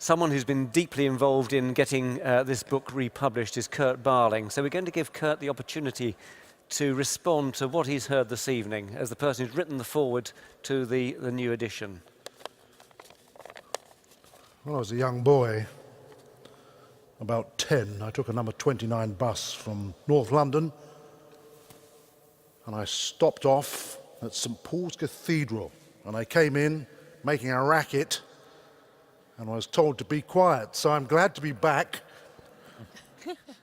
someone who's been deeply involved in getting this book republished is Kurt Barling. So we're going to give Kurt the opportunity to respond to what he's heard this evening as the person who's written the foreword to the new edition. When I was a young boy, about 10, I took a number 29 bus from North London, and I stopped off at St. Paul's Cathedral, and I came in making a racket, and I was told to be quiet. So I'm glad to be back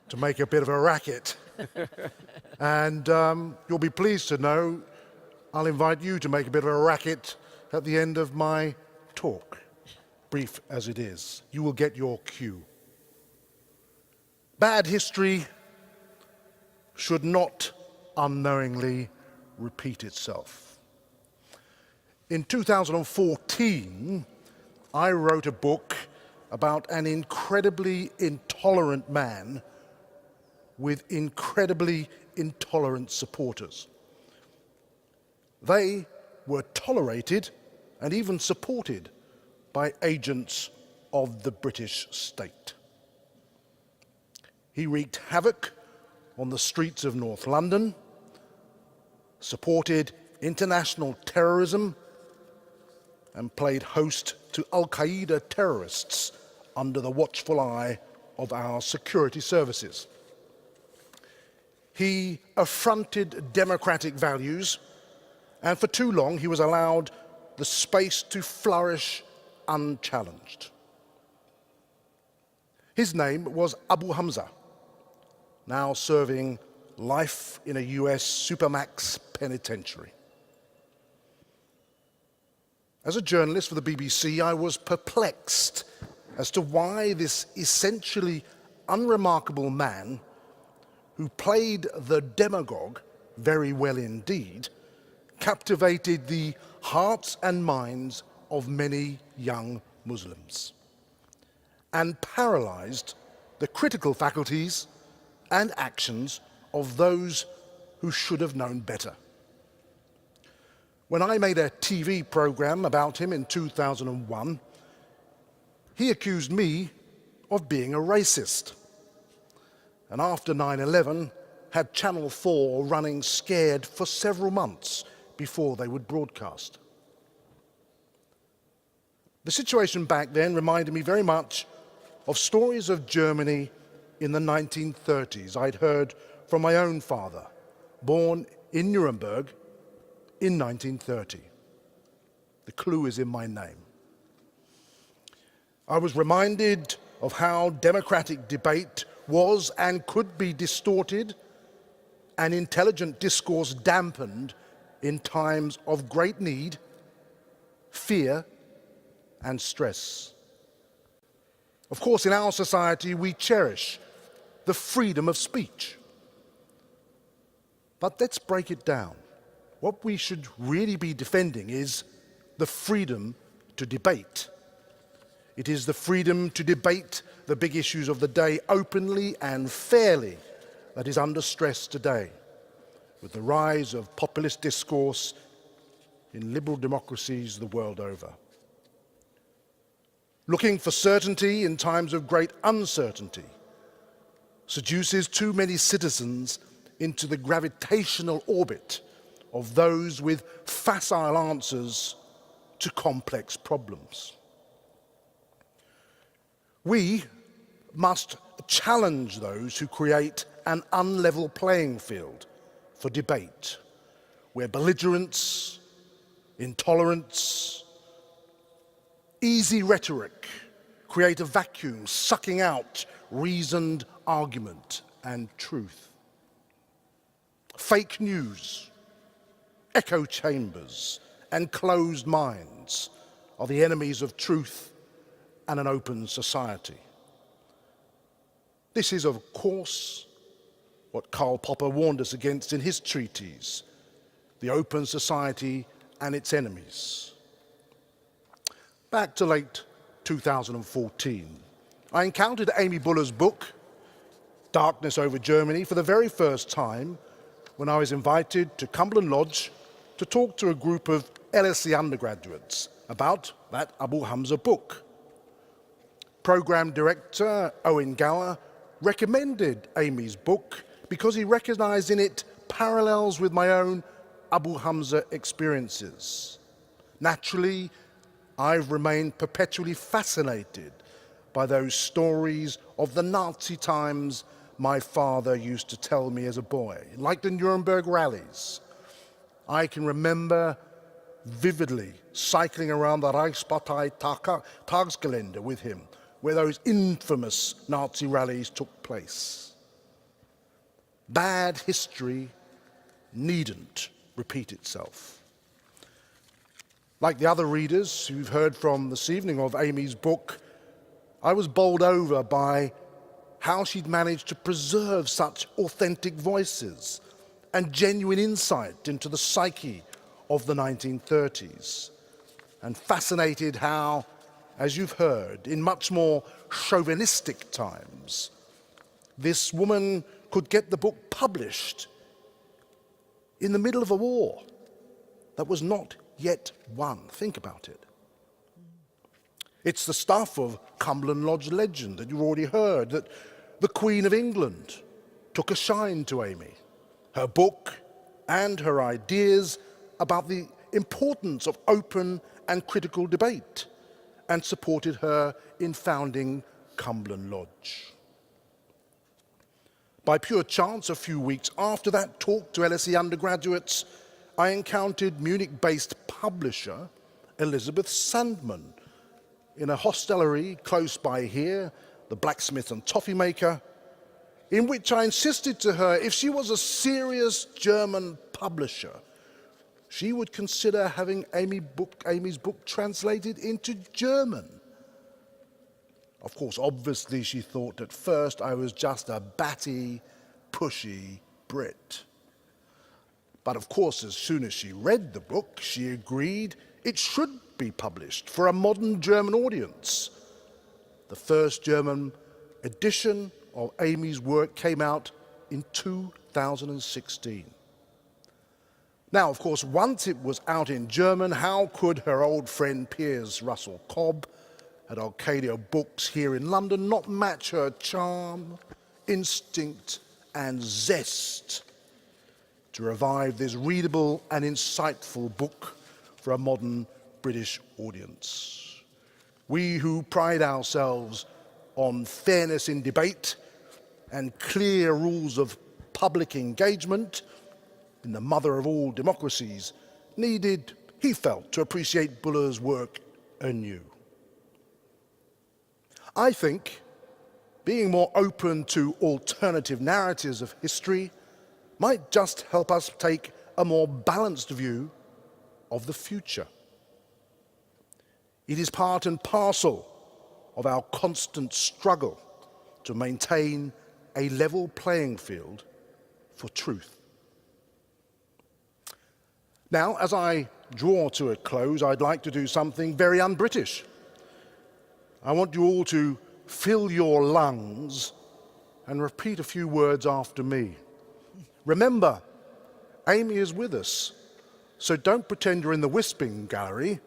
to make a bit of a racket. And you'll be pleased to know I'll invite you to make a bit of a racket at the end of my talk, brief as it is. You will get your cue. Bad history should not unknowingly repeat itself. In 2014, I wrote a book about an incredibly intolerant man with incredibly intolerant supporters. They were tolerated and even supported by agents of the British state. He wreaked havoc on the streets of North London, supported international terrorism, and played host to Al-Qaeda terrorists under the watchful eye of our security services. He affronted democratic values, and for too long he was allowed the space to flourish unchallenged. His name was Abu Hamza, now serving life in a US Supermax penitentiary. As a journalist for the BBC, I was perplexed as to why this essentially unremarkable man, who played the demagogue very well indeed, captivated the hearts and minds of many young Muslims and paralyzed the critical faculties and actions of those who should have known better. When I made a TV program about him in 2001, he accused me of being a racist. And after 9/11, had Channel 4 running scared for several months before they would broadcast. The situation back then reminded me very much of stories of Germany in the 1930s I'd heard from my own father, born in Nuremberg in 1930. The clue is in my name. I was reminded of how democratic debate was and could be distorted and intelligent discourse dampened in times of great need, fear, and stress. Of course, in our society, we cherish the freedom of speech. But let's break it down. What we should really be defending is the freedom to debate. It is the freedom to debate the big issues of the day openly and fairly that is under stress today, with the rise of populist discourse in liberal democracies the world over. Looking for certainty in times of great uncertainty seduces too many citizens into the gravitational orbit of those with facile answers to complex problems. We must challenge those who create an unlevel playing field for debate, where belligerence, intolerance, easy rhetoric create a vacuum, sucking out reasoned argument and truth. Fake news, echo chambers, and closed minds are the enemies of truth and an open society. This is, of course, what Karl Popper warned us against in his treatise, The Open Society and Its Enemies. Back to late 2014, I encountered Amy Buller's book, Darkness Over Germany, for the very first time when I was invited to Cumberland Lodge to talk to a group of LSE undergraduates about that Abu Hamza book. Programme Director Owen Gower recommended Amy's book because he recognised in it parallels with my own Abu Hamza experiences. Naturally, I've remained perpetually fascinated by those stories of the Nazi times my father used to tell me as a boy, like the Nuremberg rallies. I can remember vividly cycling around the Reichspartei Tagsgelände with him, where those infamous Nazi rallies took place. Bad history needn't repeat itself. Like the other readers who've heard from this evening of Amy's book, I was bowled over by how she'd managed to preserve such authentic voices and genuine insight into the psyche of the 1930s, and fascinated how, as you've heard, in much more chauvinistic times, this woman could get the book published in the middle of a war that was not yet won. Think about it. It's the stuff of Cumberland Lodge legend that you've already heard, that the Queen of England took a shine to Amy. Her book and her ideas about the importance of open and critical debate, and supported her in founding Cumberland Lodge. By pure chance, a few weeks after that talk to LSE undergraduates, I encountered Munich-based publisher Elizabeth Sandman in a hostelry close by here, the Blacksmith and Toffee Maker, in which I insisted to her if she was a serious German publisher, she would consider having Amy's book translated into German. Of course, obviously, she thought at first I was just a batty, pushy Brit. But of course, as soon as she read the book, she agreed it should be published for a modern German audience. The first German edition of Amy's work came out in 2016. Now, of course, once it was out in German, how could her old friend Piers Russell Cobb at Arcadia Books here in London not match her charm, instinct, and zest to revive this readable and insightful book for a modern British audience? We who pride ourselves on fairness in debate and clear rules of public engagement in the mother of all democracies needed, he felt, to appreciate Buller's work anew. I think being more open to alternative narratives of history might just help us take a more balanced view of the future. It is part and parcel of our constant struggle to maintain a level playing field for truth. Now, as I draw to a close, I'd like to do something very un-British. I want you all to fill your lungs and repeat a few words after me. Remember, Amy is with us, so don't pretend you're in the Whispering Gallery.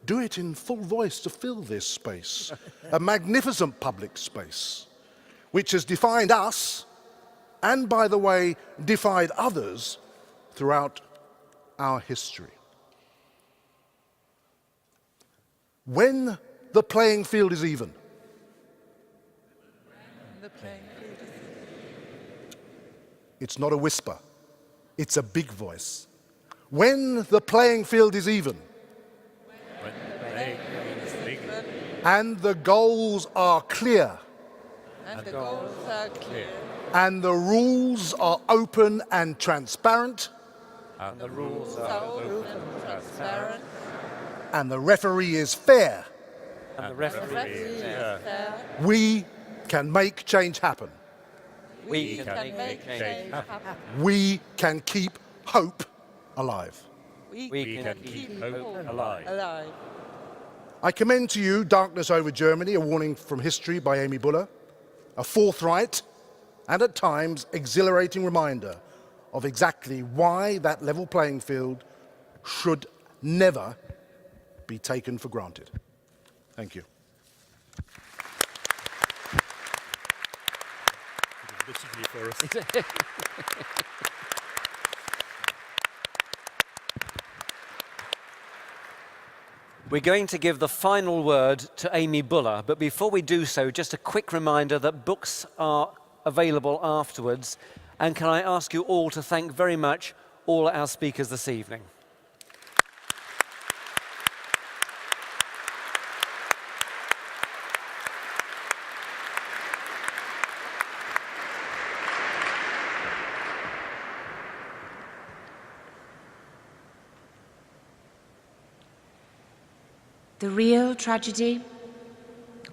Do it in full voice to fill this space, a magnificent public space, which has defined us, and by the way, defied others throughout our history. When the playing field is even. It's not a whisper, it's a big voice. When the playing field is even. And the goals are clear. And the goals are clear. And the rules are open and transparent. And the rules are open and transparent. And the referee is fair. And the referee is fair. We can make change happen. We can make change happen. We can keep hope alive. We can keep hope alive. I commend to you Darkness Over Germany, a warning from history by Amy Buller, a forthright and at times exhilarating reminder of exactly why that level playing field should never be taken for granted. Thank you. publicity for us. We're going to give the final word to Amy Buller, but before we do so, just a quick reminder that books are available afterwards. And can I ask you all to thank very much all our speakers this evening. The real tragedy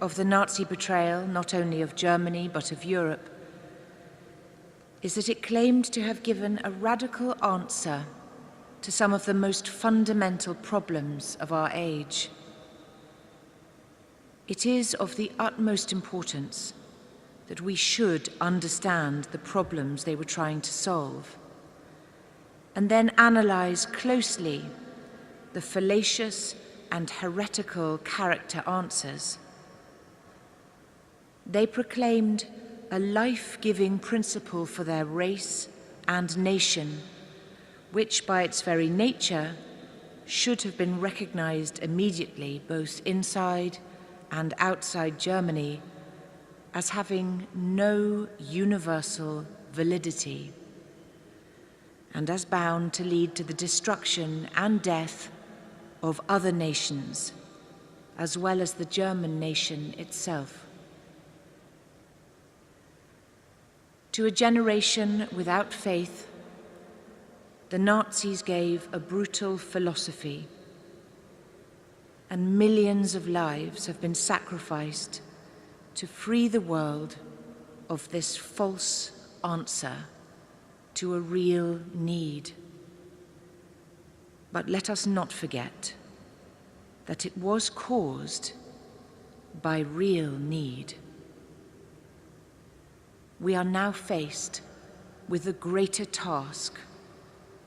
of the Nazi betrayal, not only of Germany but of Europe, is that it claimed to have given a radical answer to some of the most fundamental problems of our age. It is of the utmost importance that we should understand the problems they were trying to solve, and then analyze closely the fallacious and heretical character answers. They proclaimed a life-giving principle for their race and nation, which by its very nature should have been recognized immediately, both inside and outside Germany, as having no universal validity, and as bound to lead to the destruction and death of other nations, as well as the German nation itself. To a generation without faith, the Nazis gave a brutal philosophy, and millions of lives have been sacrificed to free the world of this false answer to a real need. But let us not forget that it was caused by real need. We are now faced with the greater task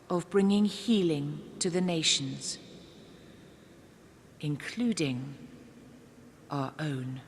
of bringing healing to the nations, including our own.